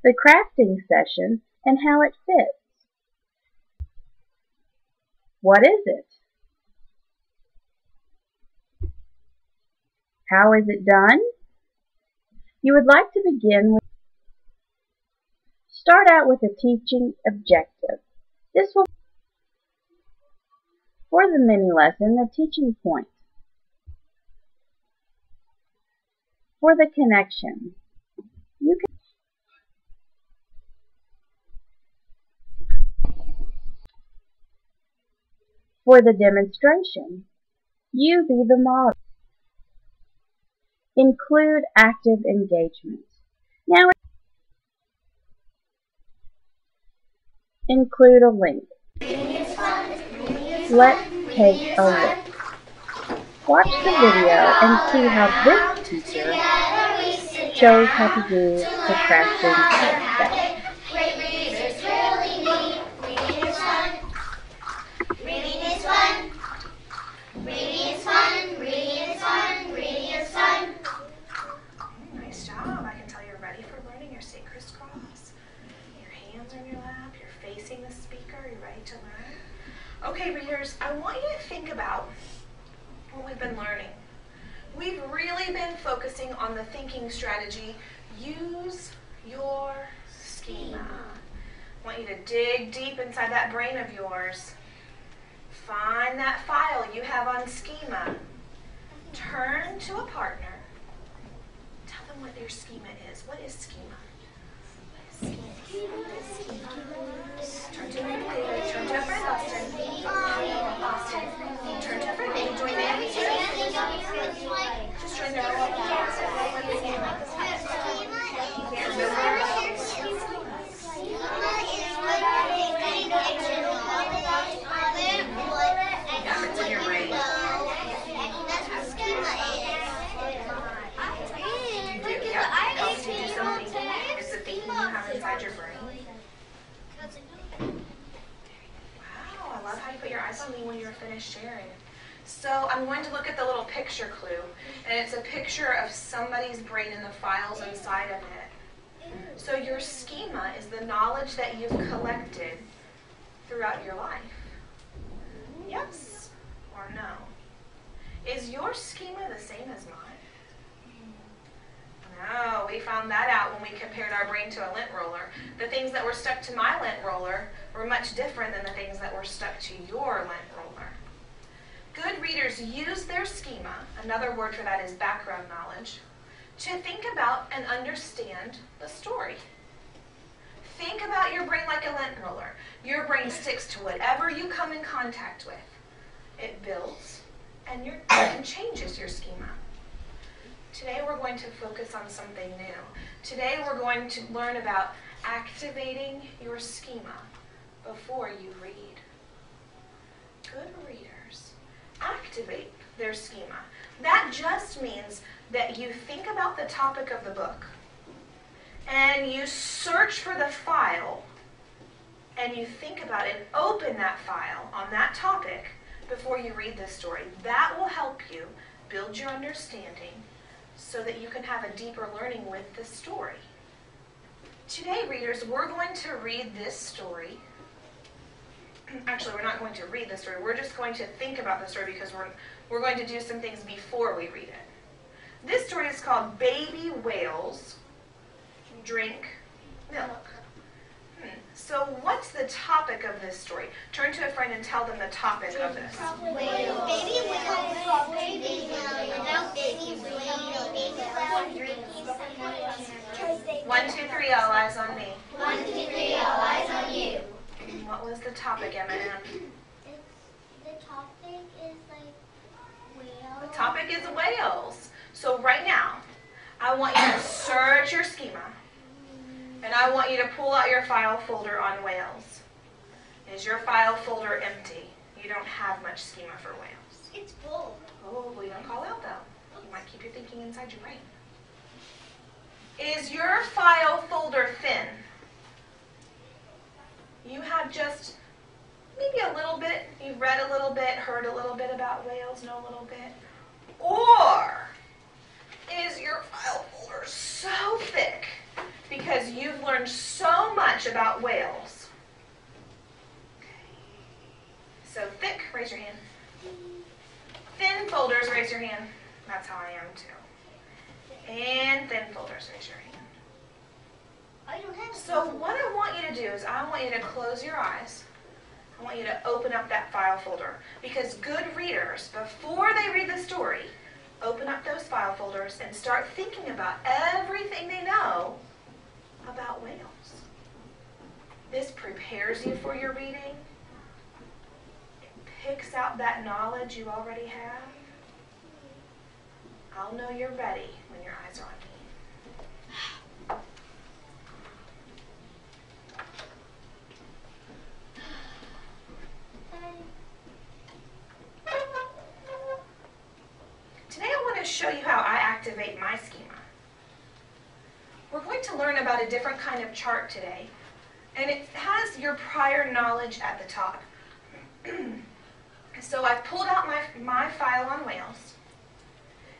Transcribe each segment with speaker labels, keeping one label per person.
Speaker 1: the crafting session, and how it fits. What is it? How is it done? You would like to begin with. Start out with a teaching objective. This will for the mini lesson, the teaching point. For the connection, you can for the demonstration, you be the model. Include active engagement. Now include a link. Let's take a look. Watch the video and see how this teacher shows how to do the crafting session.
Speaker 2: Great readers really neat. Reading is fun. Reading is fun. Reading is fun. Reading is fun. Reading is fun.
Speaker 3: Nice job. I can tell you're ready for learning. Your say crisscross. Your hands are in your lap. You're facing the speaker. You're ready to learn. Okay, readers, I want you to think about what we've been learning. We've really been focusing on the thinking strategy. Use your schema. I want you to dig deep inside that brain of yours. Find that file you have on schema. Turn to a partner. Tell them what their schema is. What is schema? What is schema? Turn to a David. Turn to a friend, Austin. Austin. Turn to a friend. Maybe join Amy too. Just join their group. What is schema? You can't remember? Yeah, it's in your brain. Helps you do some thinking. It's the thinking you have inside your brain. Wow, I love how you put your eyes on me when you're finished sharing. So I'm going to look at the little picture clue, and it's a picture of somebody's brain and the files inside of it. So your schema is the knowledge that you've collected throughout your life. Yes or no? Is your schema the same as mine? No, we found that out when we compared our brain to a lint roller. The things that were stuck to my lint roller were much different than the things that were stuck to your lint roller. Good readers use their schema, another word for that is background knowledge, to think about and understand the story. Think about your brain like a lint roller. Your brain sticks to whatever you come in contact with. It builds and changes your schema. Today we're going to focus on something new. Today we're going to learn about activating your schema before you read. Good readers activate their schema. That just means that you think about the topic of the book and you search for the file and you think about it and open that file on that topic before you read this story. That will help you build your understanding so that you can have a deeper learning with the story. Today, readers, we're going to read this story. Actually, we're not going to read the story. We're just going to think about the story because we're going to do some things before we read it. This story is called Baby Whales Drink Milk. So what's the topic of this story? Turn to a friend and tell them the topic of this.
Speaker 2: Baby whales. Baby whales.
Speaker 3: 1, 2, 3, all eyes on me.
Speaker 2: 1, 2, 3, all eyes on you.
Speaker 3: What was the topic, Eminem?
Speaker 4: The topic is like whales.
Speaker 3: The topic is whales. So right now, I want you to search your schema. And I want you to pull out your file folder on whales. Is your file folder empty? You don't have much schema for whales.
Speaker 4: It's full.
Speaker 3: Oh, we don't call out though. You might keep your thinking inside your brain. Is your file folder thin? You have just maybe a little bit, you've read a little bit, heard a little bit about whales, know a little bit. Or is your file folder so thick because you've learned about whales? So thick, raise your hand. Thin folders, raise your hand. That's how I am too. And thin folders, raise your hand.
Speaker 4: I don't have
Speaker 3: So what I want you to do is I want you to close your eyes. I want you to open up that file folder. Because good readers, before they read the story, open up those file folders and start thinking about everything they know about whales. This prepares you for your reading. It picks out that knowledge you already have. I'll know you're ready when your eyes are on me. Today I want to show you how I activate my schema. We're going to learn about a different kind of chart today, and it has your prior knowledge at the top. So I've pulled out my file on whales,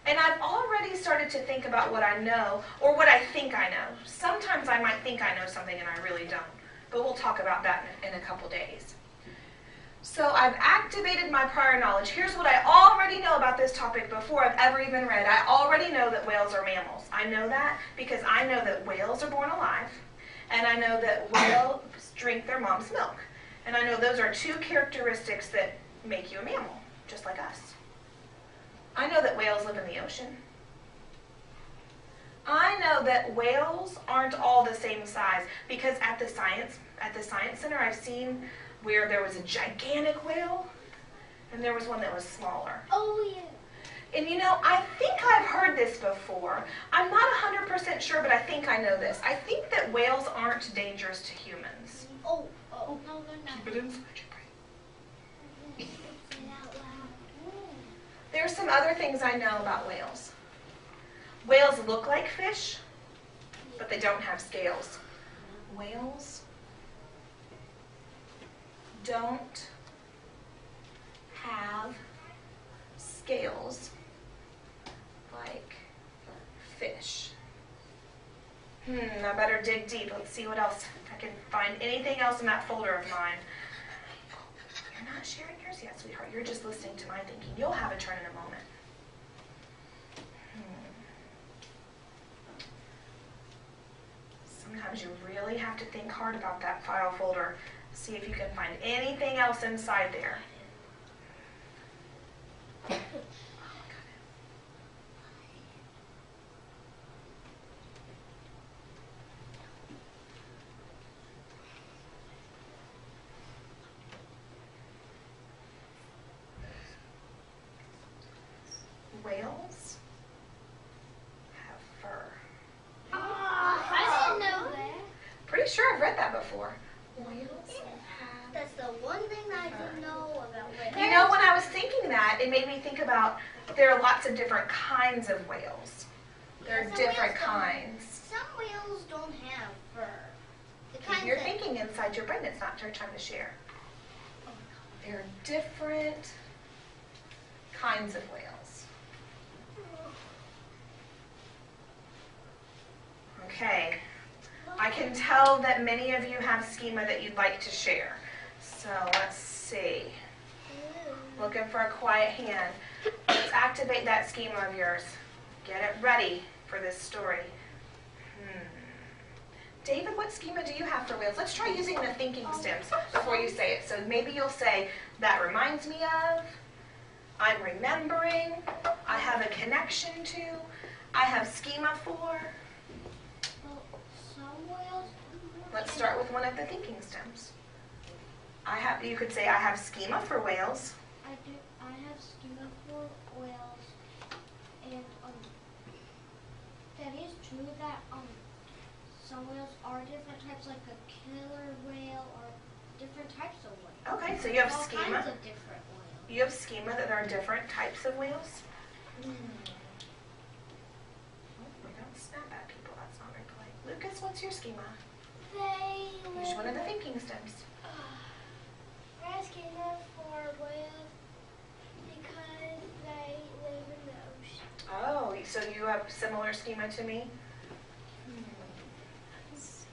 Speaker 3: and I've already started to think about what I know, or what I think I know. Sometimes I might think I know something and I really don't, but we'll talk about that in a couple days. So I've activated my prior knowledge. Here's what I already know about this topic before I've ever even read. I already know that whales are mammals. I know that because I know that whales are born alive, and I know that whales drink their mom's milk. And I know those are two characteristics that make you a mammal, just like us. I know that whales live in the ocean. I know that whales aren't all the same size because at the science center I've seen where there was a gigantic whale and there was one that was smaller.
Speaker 4: Oh, yeah.
Speaker 3: And you know, I think I've heard this before. I'm not 100% sure, but I think I know this. I think that whales aren't dangerous to humans.
Speaker 4: Oh, no, they're not.
Speaker 3: Keep it inside your brain.
Speaker 4: Say it out loud.
Speaker 3: There's some other things I know about whales. Whales look like fish, but they don't have scales. Whales don't have scales like fish. I better dig deep. Let's see what else. If I can find anything else in that folder of mine. You're not sharing yours yet, sweetheart. You're just listening to my thinking. You'll have a turn in a moment. Sometimes you really have to think hard about that file folder. See if you can find anything else inside there. Whales have fur.
Speaker 4: I didn't know that.
Speaker 3: Pretty sure I've read that before. Whales have...
Speaker 4: That's the one thing I didn't know about whales.
Speaker 3: You know, when I was thinking that, it made me think about there are lots of different kinds of whales. There are
Speaker 4: Some
Speaker 3: different
Speaker 4: whales don't-
Speaker 3: kinds.
Speaker 4: Some whales don't have fur. The
Speaker 3: If
Speaker 4: kinds
Speaker 3: you're
Speaker 4: that-
Speaker 3: thinking inside your brain, it's not your time to share. There are different kinds of whales. Okay, I can tell that many of you have schema that you'd like to share. So let's see. Looking for a quiet hand. Let's activate that schema of yours. Get it ready for this story. David, what schema do you have for whales? Let's try using the thinking stems before you say it. So maybe you'll say, that reminds me of, I'm remembering, I have a connection to, I have schema for.
Speaker 4: Well, some whales.
Speaker 3: Let's start with one of the thinking stems. You could say, I have schema for whales.
Speaker 4: I have schema for whales, and that is true that some whales are different types, like a killer whale or different types of whales.
Speaker 3: Okay, so you have
Speaker 4: All
Speaker 3: schema.
Speaker 4: kinds of different whales.
Speaker 3: You have schema that there are different types of whales. Oh, we don't snap at people. That's not very polite. Lucas, what's your schema? Use one of the thinking stems.
Speaker 4: I have schema for whales because they live in the ocean.
Speaker 3: Oh, so you have similar schema to me? Let's see.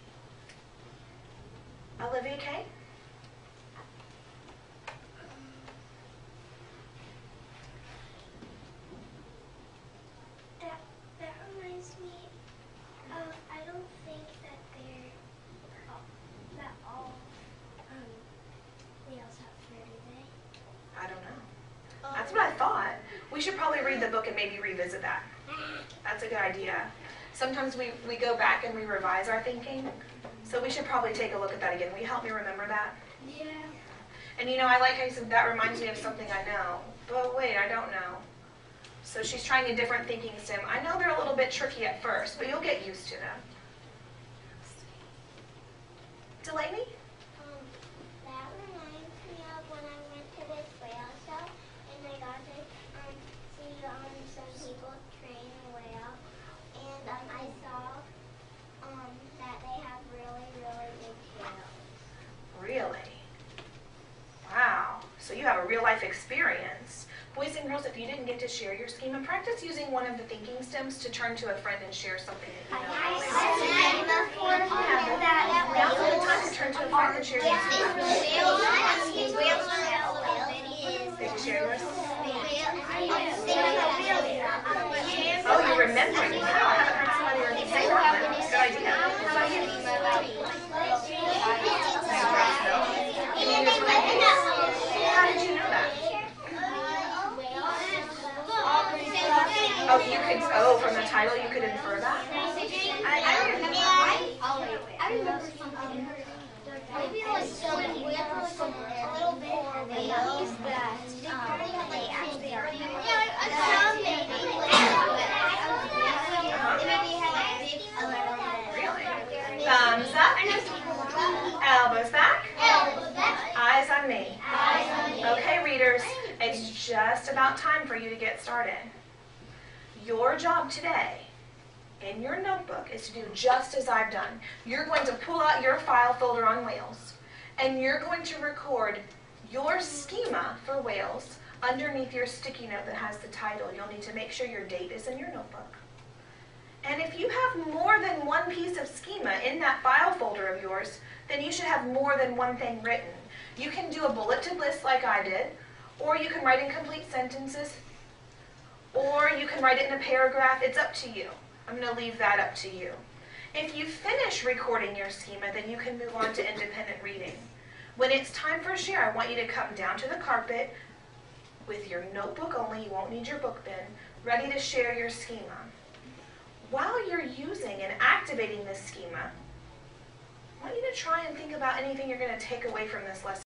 Speaker 3: We should probably read the book and maybe revisit that. That's a good idea. Sometimes we go back and we revise our thinking, so we should probably take a look at that again. Will you help me remember that?
Speaker 4: Yeah.
Speaker 3: And you know, I like how you said that reminds me of something I know, but wait, I don't know. So she's trying a different thinking stem. I know they're a little bit tricky at first, but you'll get used to them. Delaney?
Speaker 4: That reminds me of when I went to this whale show and I got to see some people train a whale, and I saw that they have really, really big tails.
Speaker 3: Really? Wow. So you have a real life experience. Boys and girls, if you didn't get to share your schema, practice using one of the thinking stems to turn to a friend and share something that you know. Now's a good time to turn to a friend and share your schema. Did you share yours? Oh, you're remembering. Wow, I haven't heard somebody say that one. Good idea. How did you know that? Oh, you could. Oh, from the title, you could infer that.
Speaker 4: I remember something. Maybe like some little bit more whales that they actually are.
Speaker 3: Really? Thumbs up. Elbows back. Eyes on me. Okay, readers, it's just about time for you to get started. Your job today in your notebook is to do just as I've done. You're going to pull out your file folder on whales, and you're going to record your schema for whales underneath your sticky note that has the title. You'll need to make sure your date is in your notebook. And if you have more than one piece of schema in that file folder of yours, then you should have more than one thing written. You can do a bulleted list like I did, or you can write in complete sentences, or you can write it in a paragraph. It's up to you. I'm going to leave that up to you. If you finish recording your schema, then you can move on to independent reading. When it's time for share, I want you to come down to the carpet with your notebook only. You won't need your book bin, ready to share your schema. While you're using and activating this schema, I want you to try and think about anything you're going to take away from this lesson.